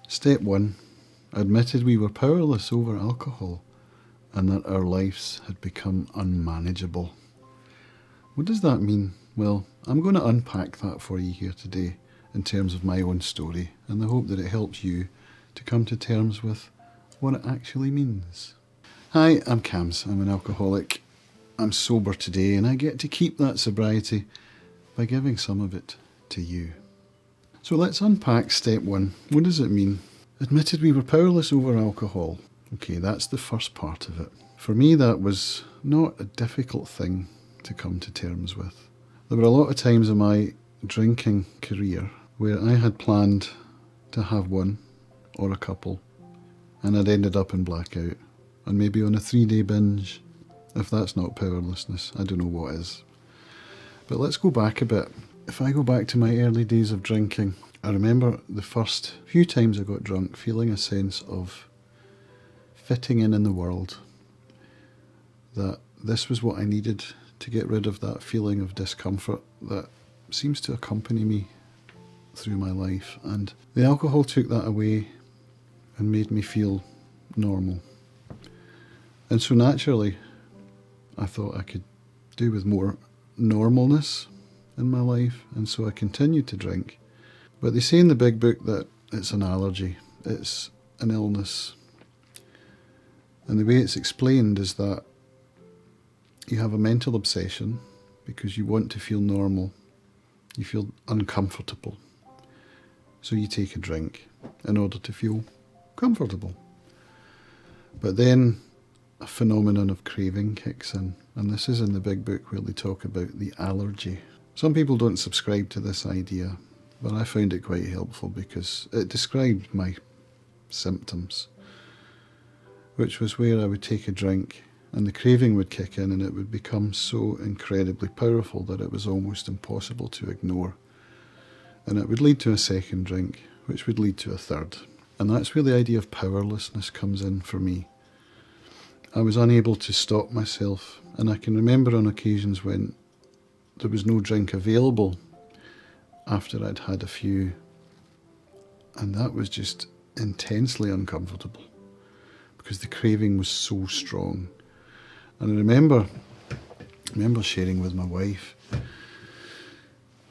Step 1. Admitted we were powerless over alcohol and that our lives had become unmanageable. What does that mean? Well, I'm going to unpack that for you here today in terms of my own story, and I hope that it helps you to come to terms with what it actually means. Hi, I'm Cams. I'm an alcoholic. I'm sober today, and I get to keep that sobriety by giving some of it to you. So let's unpack step 1. What does it mean? Admitted we were powerless over alcohol. Okay, that's the first part of it. For me, that was not a difficult thing to come to terms with. There were a lot of times in my drinking career where I had planned to have one or a couple, and I'd ended up in blackout, and maybe on a 3-day binge. If that's not powerlessness, I don't know what is. But let's go back a bit. If I go back to my early days of drinking, I remember the first few times I got drunk feeling a sense of fitting in the world, that this was what I needed to get rid of that feeling of discomfort that seems to accompany me through my life. And the alcohol took that away and made me feel normal. And so naturally, I thought I could do with more normalness in my life, and so I continued to drink. But they say in the big book that it's an allergy, it's an illness. And the way it's explained is that you have a mental obsession because you want to feel normal, you feel uncomfortable. So you take a drink in order to feel comfortable. But then a phenomenon of craving kicks in, and this is in the big book where they talk about the allergy. Some people don't subscribe to this idea, but I found it quite helpful because it described my symptoms, which was where I would take a drink and the craving would kick in and it would become so incredibly powerful that it was almost impossible to ignore. And it would lead to a second drink, which would lead to a third. And that's where the idea of powerlessness comes in for me. I was unable to stop myself, and I can remember on occasions when there was no drink available after I'd had a few, and that was just intensely uncomfortable because the craving was so strong. And I remember sharing with my wife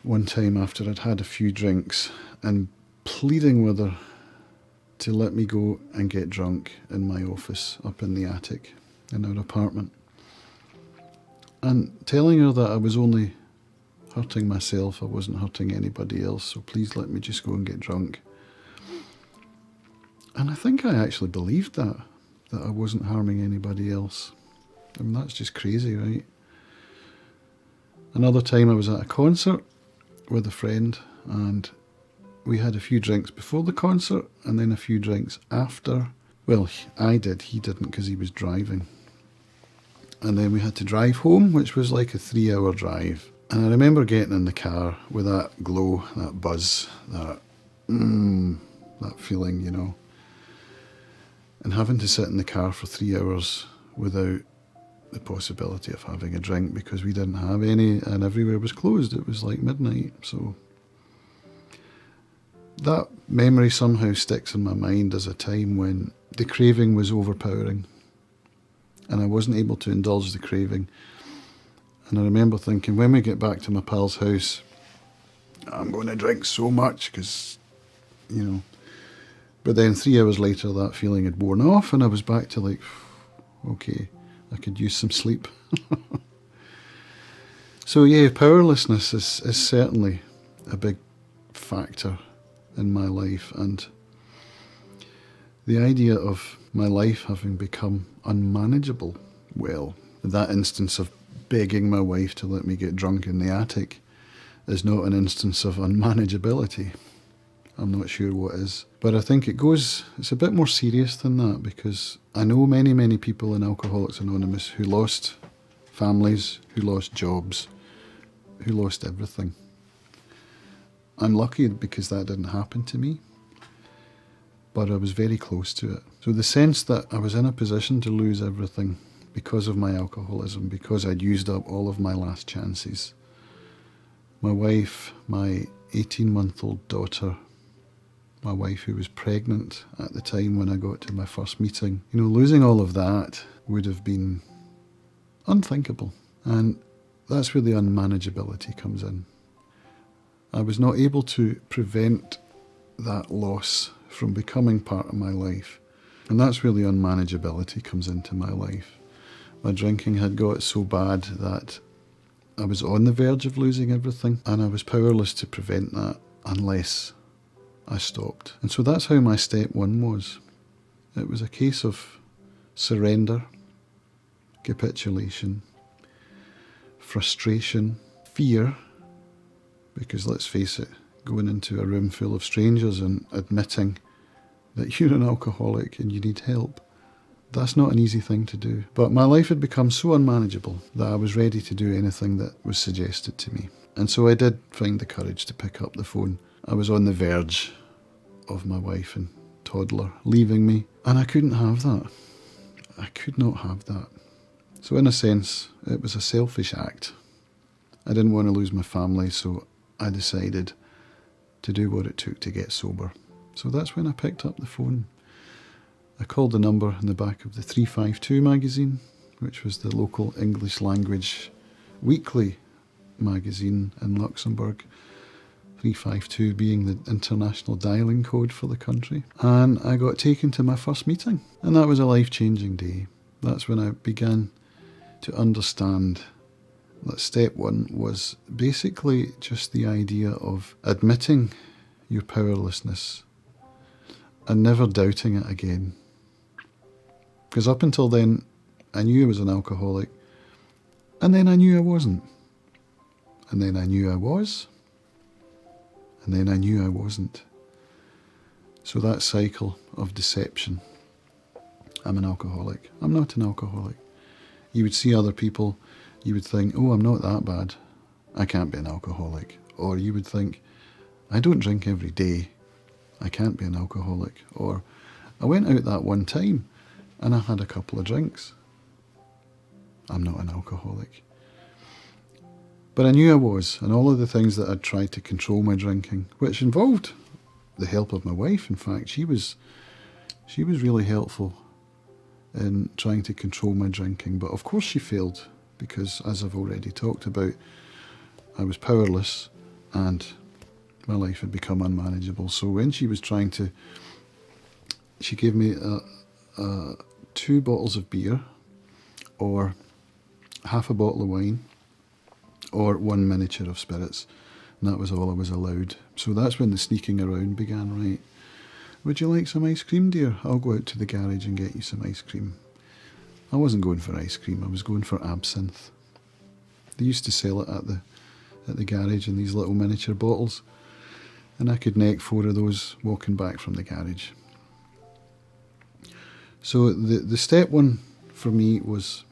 one time after I'd had a few drinks and pleading with her to let me go and get drunk in my office up in the attic in our apartment, and telling her that I was only hurting myself, I wasn't hurting anybody else, so please let me just go and get drunk. And I think I actually believed that I wasn't harming anybody else. I mean, that's just crazy, right? Another time I was at a concert with a friend, and we had a few drinks before the concert and then a few drinks after. Well, I did, he didn't because he was driving. And then we had to drive home, which was like a 3-hour drive. And I remember getting in the car with that glow, that buzz, that feeling, you know. And having to sit in the car for 3 hours without the possibility of having a drink because we didn't have any and everywhere was closed. It was like midnight, so that memory somehow sticks in my mind as a time when the craving was overpowering and I wasn't able to indulge the craving. And I remember thinking, when we get back to my pal's house, I'm going to drink so much because, you know. But then 3 hours later, that feeling had worn off and I was back to like, okay, I could use some sleep. So yeah, powerlessness is certainly a big factor in my life, and the idea of my life having become unmanageable, well, that instance of begging my wife to let me get drunk in the attic is not an instance of unmanageability. I'm not sure what is. But I think it's a bit more serious than that, because I know many, many people in Alcoholics Anonymous who lost families, who lost jobs, who lost everything. I'm lucky because that didn't happen to me, but I was very close to it. So the sense that I was in a position to lose everything because of my alcoholism, because I'd used up all of my last chances. My wife, my 18-month-old daughter, my wife who was pregnant at the time when I got to my first meeting. Losing all of that would have been unthinkable. And that's where the unmanageability comes in. I was not able to prevent that loss from becoming part of my life. And that's where the unmanageability comes into my life. My drinking had got so bad that I was on the verge of losing everything, and I was powerless to prevent that unless I stopped. And so that's how my step one was. It was a case of surrender, capitulation, frustration, fear, because let's face it, going into a room full of strangers and admitting that you're an alcoholic and you need help, that's not an easy thing to do. But my life had become so unmanageable that I was ready to do anything that was suggested to me. And so I did find the courage to pick up the phone. I was on the verge of my wife and toddler leaving me, and I couldn't have that. I could not have that. So in a sense, it was a selfish act. I didn't want to lose my family, so I decided to do what it took to get sober. So that's when I picked up the phone. I called the number in the back of the 352 magazine, which was the local English language weekly magazine in Luxembourg, 352 being the international dialing code for the country. And I got taken to my first meeting, and that was a life-changing day. That's when I began to understand that step one was basically just the idea of admitting your powerlessness and never doubting it again. Because up until then, I knew I was an alcoholic, and then I knew I wasn't. And then I knew I was, and then I knew I wasn't. So that cycle of deception. I'm an alcoholic. I'm not an alcoholic. You would see other people, you would think, oh, I'm not that bad. I can't be an alcoholic. Or you would think, I don't drink every day. I can't be an alcoholic. Or I went out that one time and I had a couple of drinks. I'm not an alcoholic. But I knew I was, and all of the things that I'd tried to control my drinking, which involved the help of my wife. In fact, she was really helpful in trying to control my drinking. But of course she failed, because as I've already talked about, I was powerless and my life had become unmanageable. So when she was trying to, she gave me 2 bottles of beer, or half a bottle of wine, or 1 miniature of spirits, and that was all I was allowed. So that's when the sneaking around began, right? Would you like some ice cream, dear? I'll go out to the garage and get you some ice cream. I wasn't going for ice cream, I was going for absinthe. They used to sell it at the garage in these little miniature bottles, and I could neck 4 of those walking back from the garage. So the step one for me was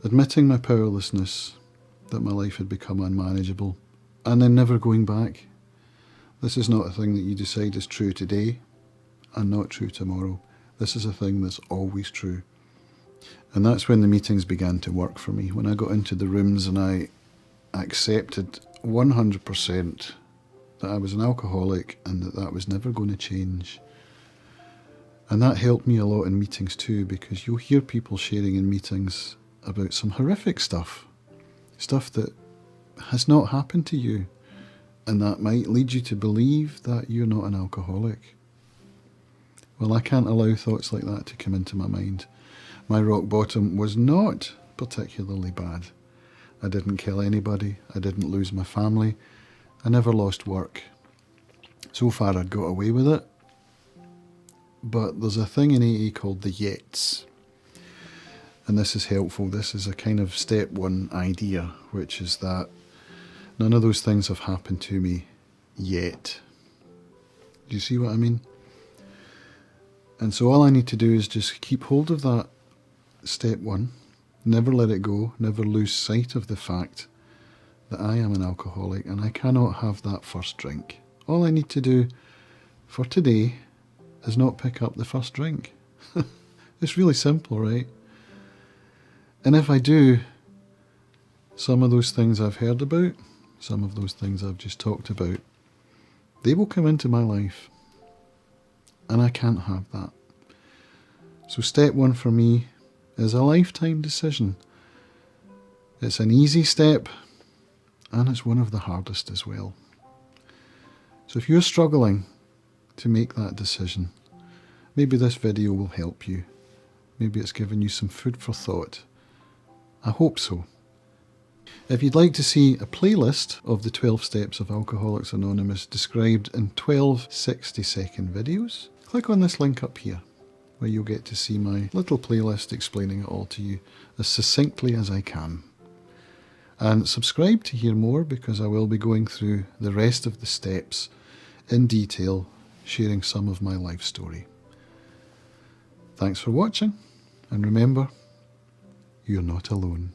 admitting my powerlessness, that my life had become unmanageable, and then never going back. This is not a thing that you decide is true today and not true tomorrow. This is a thing that's always true. And that's when the meetings began to work for me, when I got into the rooms and I accepted 100% that I was an alcoholic and that was never going to change. And that helped me a lot in meetings too, because you'll hear people sharing in meetings about some horrific stuff that has not happened to you, and that might lead you to believe that you're not an alcoholic. Well, I can't allow thoughts like that to come into my mind. My rock bottom was not particularly bad. I didn't kill anybody. I didn't lose my family. I never lost work. So far I'd got away with it. But there's a thing in AA called the yets. And this is helpful. This is a kind of step one idea, which is that none of those things have happened to me yet. Do you see what I mean? And so all I need to do is just keep hold of that step one, never let it go, never lose sight of the fact that I am an alcoholic and I cannot have that first drink. All I need to do for today is not pick up the first drink. It's really simple, right? And if I do, some of those things I've heard about, some of those things I've just talked about, they will come into my life. and I can't have that. So step 1 for me is a lifetime decision. It's an easy step, and it's one of the hardest as well. So if you're struggling to make that decision, maybe this video will help you. Maybe it's given you some food for thought. I hope so. If you'd like to see a playlist of the 12 steps of Alcoholics Anonymous described in 12 60-second videos, click on this link up here, where you'll get to see my little playlist explaining it all to you as succinctly as I can. And subscribe to hear more, because I will be going through the rest of the steps in detail, sharing some of my life story. Thanks for watching, and remember, you're not alone.